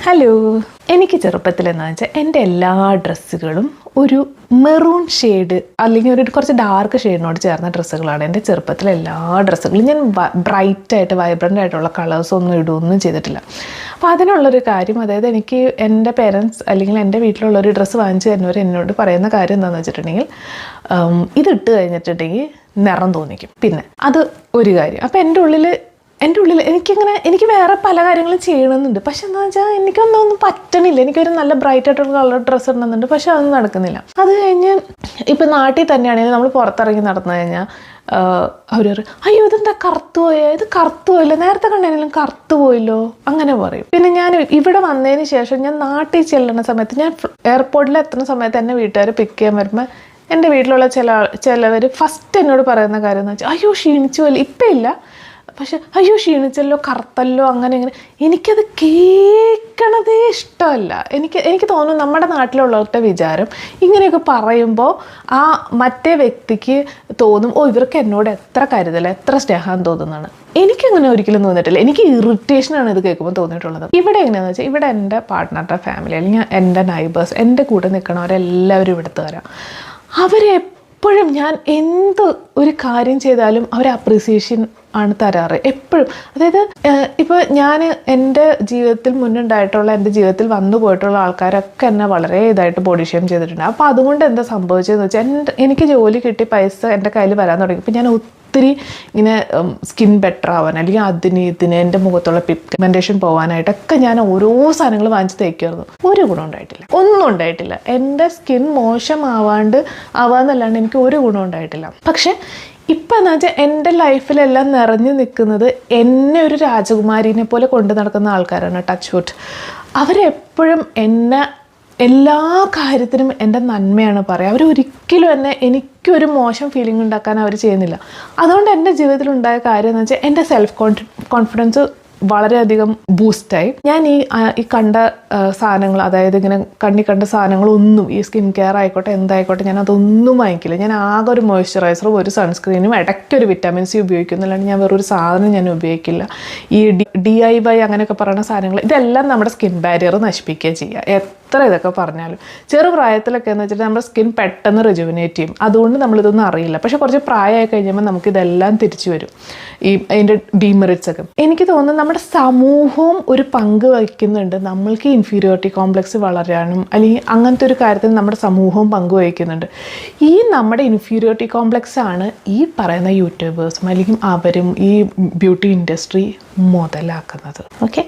Hello. എനിക്ക് ചെറുപ്പത്തിൽ എന്താണെന്ന് വെച്ചാൽ എൻ്റെ എല്ലാ ഡ്രസ്സുകളും ഒരു മെറൂൺ ഷെയ്ഡ് അല്ലെങ്കിൽ ഒരു കുറച്ച് ഡാർക്ക് ഷെയ്ഡിനോട് ചേർന്ന ഡ്രസ്സുകളാണ് എൻ്റെ ചെറുപ്പത്തിലെ എല്ലാ ഡ്രസ്സുകളും. ഞാൻ ബ്രൈറ്റായിട്ട് വൈബ്രൻ്റ് ആയിട്ടുള്ള കളേഴ്സൊന്നും ഇടുകയൊന്നും ചെയ്തിട്ടില്ല. അപ്പോൾ അതിനുള്ളൊരു കാര്യം, അതായത് എനിക്ക് എൻ്റെ പേരൻസ് അല്ലെങ്കിൽ എൻ്റെ വീട്ടിലുള്ളൊരു ഡ്രസ്സ് വാങ്ങിച്ച് തരുന്നവർ എന്നോട് പറയുന്ന കാര്യം എന്താണെന്ന് വെച്ചിട്ടുണ്ടെങ്കിൽ, ഇതിട്ട് കഴിഞ്ഞിട്ടുണ്ടെങ്കിൽ നിറം തോന്നിക്കും. പിന്നെ അത് ഒരു കാര്യം. അപ്പോൾ എൻ്റെ ഉള്ളിൽ എനിക്ക് വേറെ പല കാര്യങ്ങളും ചെയ്യണമെന്നുണ്ട്. പക്ഷെ എന്താണെന്ന് വെച്ചാൽ എനിക്കൊന്നും പറ്റണില്ല. എനിക്കൊരു നല്ല ബ്രൈറ്റ് ആയിട്ടുള്ള കളർ ഡ്രസ്സ് ഇടുന്നുണ്ട്, പക്ഷെ അതൊന്നും നടക്കുന്നില്ല. അത് കഴിഞ്ഞ് ഇപ്പം നാട്ടിൽ തന്നെയാണെങ്കിൽ നമ്മൾ പുറത്തിറങ്ങി നടന്നു കഴിഞ്ഞാൽ അവർ അയ്യോ ഇതെന്താ കറുത്തു പോയോ, ഇത് കറുത്തു പോയില്ലോ, നേരത്തെ കണ്ടാണെങ്കിലും കറുത്തു പോയില്ലോ, അങ്ങനെ പറയും. പിന്നെ ഞാൻ ഇവിടെ വന്നതിന് ശേഷം ഞാൻ നാട്ടിൽ ചെല്ലുന്ന സമയത്ത്, ഞാൻ എയർപോർട്ടിൽ എത്തുന്ന സമയത്ത് എന്നെ വീട്ടുകാർ പിക്ക് ചെയ്യാൻ വരുമ്പോൾ എൻ്റെ വീട്ടിലുള്ള ചിലവർ ഫസ്റ്റ് എന്നോട് പറയുന്ന കാര്യം എന്ന് വെച്ചാൽ അയ്യോ ക്ഷീണിച്ചു പോയില്ല. ഇപ്പം ഇല്ല, പക്ഷെ അയ്യോ ക്ഷീണിച്ചല്ലോ, കറുത്തല്ലോ, അങ്ങനെ ഇങ്ങനെ. എനിക്കത് കേൾക്കണതേ ഇഷ്ടമല്ല. എനിക്ക് തോന്നുന്നു നമ്മുടെ നാട്ടിലുള്ളവരുടെ വിചാരം ഇങ്ങനെയൊക്കെ പറയുമ്പോൾ ആ മറ്റേ വ്യക്തിക്ക് തോന്നും ഓ ഇവർക്ക് എന്നോട് എത്ര കരുതൽ, എത്ര സ്നേഹം തോന്നുന്നതാണ്. എനിക്കങ്ങനെ ഒരിക്കലും തോന്നിയിട്ടില്ല. എനിക്ക് ഇറിറ്റേഷനാണ് ഇത് കേൾക്കുമ്പോൾ തോന്നിയിട്ടുള്ളത്. ഇവിടെ എങ്ങനെയാണെന്ന് വെച്ചാൽ, ഇവിടെ എൻ്റെ പാർട്ട്ണറുടെ ഫാമിലി അല്ലെങ്കിൽ എൻ്റെ നൈബേഴ്സ്, എൻ്റെ കൂടെ നിൽക്കണവരെല്ലാവരും ഇവിടുത്തെ വരാം. അവരെപ്പോഴും ഞാൻ എന്ത് ഒരു കാര്യം ചെയ്താലും അവർ അപ്രീസിയേഷൻ ആണ് തരാറ് എപ്പോഴും. അതായത് ഇപ്പോൾ ഞാൻ എൻ്റെ ജീവിതത്തിൽ മുന്നുണ്ടായിട്ടുള്ള, എൻ്റെ ജീവിതത്തിൽ വന്നു പോയിട്ടുള്ള ആൾക്കാരൊക്കെ എന്നെ വളരെ ഇതായിട്ട് ബോഡി ഷെയിം ചെയ്തിട്ടുണ്ട്. അപ്പോൾ അതുകൊണ്ട് എന്താ സംഭവിച്ചതെന്ന് വെച്ചാൽ, എനിക്ക് ജോലി കിട്ടി പൈസ എൻ്റെ കയ്യിൽ വരാൻ തുടങ്ങി. ഇപ്പോൾ ഞാൻ ഒത്തിരി ഇങ്ങനെ സ്കിൻ ബെറ്റർ ആവാൻ അല്ലെങ്കിൽ ഇതിന് എൻ്റെ മുഖത്തുള്ള പിഗ്മെൻറ്റേഷൻ പോകാനായിട്ടൊക്കെ ഞാൻ ഓരോ സാധനങ്ങൾ വാങ്ങിച്ച് തേക്കുമായിരുന്നു. ഒരു ഗുണം ഉണ്ടായിട്ടില്ല, ഒന്നും ഉണ്ടായിട്ടില്ല. എൻ്റെ സ്കിൻ ആവാന്നല്ലാണ്ട് എനിക്ക് ഒരു ഗുണം ഉണ്ടായിട്ടില്ല. പക്ഷെ ഇപ്പം എന്ന് വെച്ചാൽ എൻ്റെ ലൈഫിലെല്ലാം നിറഞ്ഞു നിൽക്കുന്നത് എന്നെ ഒരു രാജകുമാരിനെ പോലെ കൊണ്ടു നടക്കുന്ന ആൾക്കാരാണ്. Touch wood. അവരെപ്പോഴും എന്നെ എല്ലാ കാര്യത്തിനും എൻ്റെ നന്മയാണ് പറയുക. അവരൊരിക്കലും എനിക്കൊരു മോശം ഫീലിംഗ് ഉണ്ടാക്കാൻ അവർ ചെയ്യുന്നില്ല. അതുകൊണ്ട് എൻ്റെ ജീവിതത്തിലുണ്ടായ കാര്യം എന്ന് വെച്ചാൽ എൻ്റെ സെൽഫ് കോൺഫിഡൻസ് വളരെയധികം ബൂസ്റ്റായി. ഞാൻ ഈ കണ്ട സാധനങ്ങൾ, അതായത് ഇങ്ങനെ കണ്ട സാധനങ്ങളൊന്നും, ഈ സ്കിൻ കെയർ ആയിക്കോട്ടെ എന്തായിക്കോട്ടെ, ഞാൻ അതൊന്നും വാങ്ങിക്കില്ല. ഞാൻ ആകെ ഒരു മോയ്സ്ചറൈസറും ഒരു സൺസ്ക്രീനും ഇടയ്ക്കൊരു വിറ്റാമിൻ സി ഉപയോഗിക്കുന്നില്ലാണ്ട് ഞാൻ വേറൊരു സാധനം ഞാൻ ഉപയോഗിക്കില്ല. ഈ DIY അങ്ങനെയൊക്കെ പറയുന്ന സാധനങ്ങൾ ഇതെല്ലാം നമ്മുടെ സ്കിൻ ബാരിയർ നശിപ്പിക്കുകയും ചെയ്യുക. എത്ര ഇതൊക്കെ പറഞ്ഞാലും ചെറുപ്രായത്തിലൊക്കെ എന്ന് വെച്ചിട്ട് നമ്മുടെ സ്കിൻ പെട്ടെന്ന് റിജുവിനേറ്റ് ചെയ്യും. അതുകൊണ്ട് നമ്മളിതൊന്നും അറിയില്ല. പക്ഷെ കുറച്ച് പ്രായമായി കഴിയുമ്പോൾ നമുക്കിതെല്ലാം തിരിച്ചു വരും, അതിൻ്റെ ഡീമെറിറ്റ്സ് ഒക്കെ. എനിക്ക് തോന്നുന്നു നമ്മുടെ സമൂഹവും ഒരു പങ്ക് വഹിക്കുന്നുണ്ട്. നമ്മൾക്ക് ഇൻഫീരിയോറിറ്റി കോംപ്ലക്സ് വളരാനും അല്ലെങ്കിൽ അങ്ങനത്തെ ഒരു കാര്യത്തിൽ നമ്മുടെ സമൂഹവും പങ്കുവഹിക്കുന്നുണ്ട്. ഈ നമ്മുടെ ഇൻഫീരിയോറിറ്റി കോംപ്ലക്സ് ആണ് ഈ പറയുന്ന യൂട്യൂബേഴ്സും അല്ലെങ്കിൽ അവരും ഈ ബ്യൂട്ടി ഇൻഡസ്ട്രി മുതലാക്കുന്നത്. ഓക്കെ.